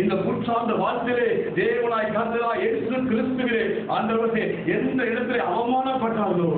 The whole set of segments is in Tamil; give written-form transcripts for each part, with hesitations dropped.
இந்த புற்றாந்த வாழ்க்கையிலே தேவனாய் கர்த்தராய் இயேசு கிறிஸ்துவிலே ஆண்டவரே எந்த இடத்திலே அவமானப்பட்டார்களோ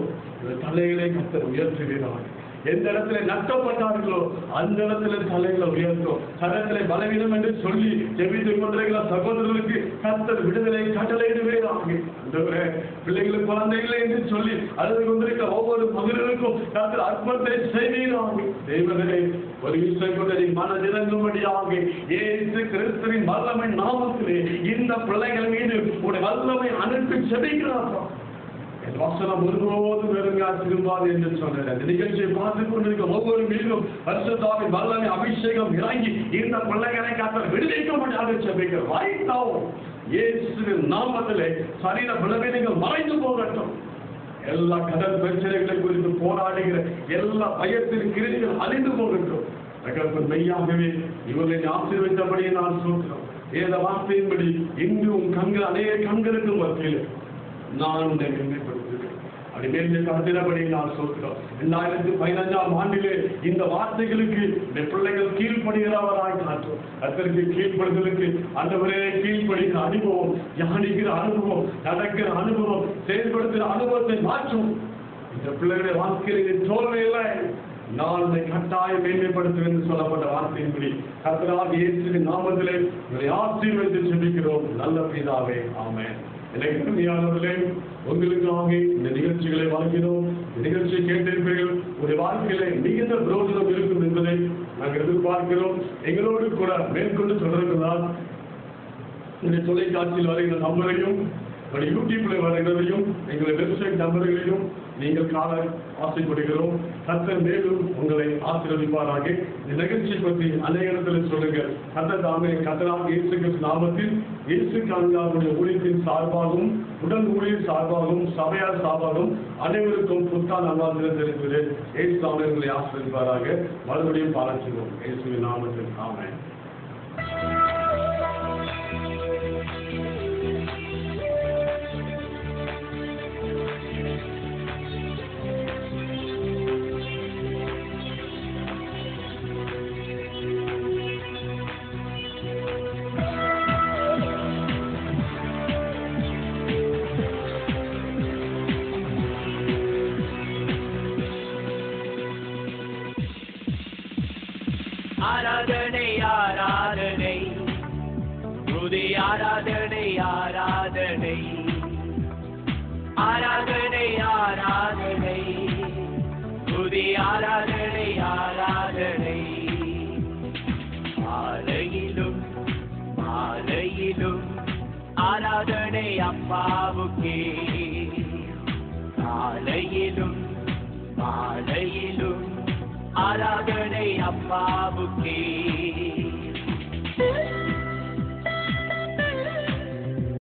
தலைகளை கர்த்தர் உயர்த்துகிறார். எந்த இடத்துல நட்டப்பட்டார்களோ அந்த இடத்துல தலைகளை உயர்த்தும். கரத்திலே பலவீனம் என்று சொல்லி ஜெபித்துக் கொண்டிருக்கிற சகோதரர்களுக்கு கர்த்தர் விடுதலை கட்டளையிடுவீராக. ஆண்டவரே பிள்ளைகளுக்கு குழந்தைகளை என்று சொல்லி அழுது கொண்டிருக்கிற ஒவ்வொரு மகளிருக்கும் கர்த்தர் அற்புதத்தை செய்வீராக. தெய்வங்களே ஒரு விஷயம் கொண்டு மனதிறங்கும்படியாக இயேசு கிறிஸ்துவின் வல்லமை நாமத்திலே இந்த பிள்ளைகள் மீது உடைய வல்லமை அனுப்பி செபிக்கிறார்கள். வாசனம் ஒருபோதும் வெறுங்கா திரும்பாது என்று சொன்னேன். நிகழ்ச்சியை பார்த்துக் கொண்டிருக்க ஒவ்வொரு மீதும் பரிசுத்தாவின் வல்லமை அபிஷேகம் இறங்கி இந்த பிள்ளைகளை கர்த்தர் விடுவிக்கும்படியாக செபிக்கிறோம். right now இயேசுவின் நாமத்திலே சரீர பலவீனங்கள் மறைந்து போகட்டும். எல்லா கடல் பிரச்சனைகளை குறித்து போராடுகிற எல்லா பயத்தின் கிருதிகள் அழிந்து போகட்டும். மெய்யாகவே இவர்களை ஆசீர்வதித்தபடியே நான் சொல்கிறோம். வேத வார்த்தையின்படி இன்றும் கண்கள் அநேக கண்களுக்கு மத்தியில் நான் உன்னை மேன்மைப்படுத்துகிறேன். அப்படி மேலே கருத்தினபடி நான் சொல்கிறோம். 2015ஆம் ஆண்டிலே இந்த வார்த்தைகளுக்கு இந்த பிள்ளைகள் கீழ்ப்படுகிறவராய் காட்டும். அதற்கு கீழ்ப்படுதலுக்கு ஆண்டவரே கீழ்ப்படுகிற அனுபவம், தியானிக்கிற அனுபவம், நடக்கிற அனுபவம், செயல்படுத்துகிற அனுபவத்தை மாற்றும். இந்த பிள்ளைகளுடைய வாழ்க்கையிலே தோல்வி இல்லை. நான் உன்னை கட்டாயம் மேன்மைப்படுத்துவேன் என்று சொல்லப்பட்ட வார்த்தையின்படி கர்த்தராகிய இயேசுவின் நாமத்திலே உங்களை ஆசீர்வதித்து ஜெபிக்கிறோம் நல்ல பிதாவே. ஆமென். இணையானவர்களே, உங்களுக்காக இந்த நிகழ்ச்சிகளை வழங்கினோம். இந்த நிகழ்ச்சியை கேட்டிருப்பீர்கள். ஒரு வாழ்க்கையில மிகுந்த பிரயோஜனம் இருக்கும் என்பதை நாங்கள் எதிர்பார்க்கிறோம். எங்களோடு கூட மேற்கொண்டு தொடர்கிறார். இந்த தொலைக்காட்சியில் வருகிற நம்பரையும் யூடியூப்ல வருகிறதையும் எங்களுடைய வெப்சைட் நம்பர்களையும் நீங்கள் காண ஆசைப்படுகிறோம். கர்த்தர் மேலும் உங்களை ஆசீர்வதிப்பாராக. இந்த நிகழ்ச்சி பற்றி அநேக இடத்தில் சொல்லுங்கள். கர்த்தர் தாமே கர்த்தராகிய இயேசு கிறிஸ்து நாமத்தில் இயேசு காண்காவுடைய ஊழியத்தின் சார்பாகவும் உடல் ஊழியர் சார்பாகவும் சபையார் சார்பாகவும் அனைவருக்கும் புத்தாண்டு நல்வாழ்த்துக்களை தெரிவிக்கிறேன். இயேசு தாமே உங்களை ஆசீர்வதிப்பாராக. மறுபடியும் பாராட்டுகிறோம் இயேசுவின் நாமத்தில். ஆமென். ஆராதனை ஆராதனை துதி ஆராதனை ஆராதனை ஆராதனை ஆராதனை துதி ஆராதனை ஆராதனை ஆலையிலும் ஆலையிலும் ஆராதனை அப்பாவுக்கே ஆலையிலும் ஆலையிலும் ஆராதனை அப்பாவுக்கே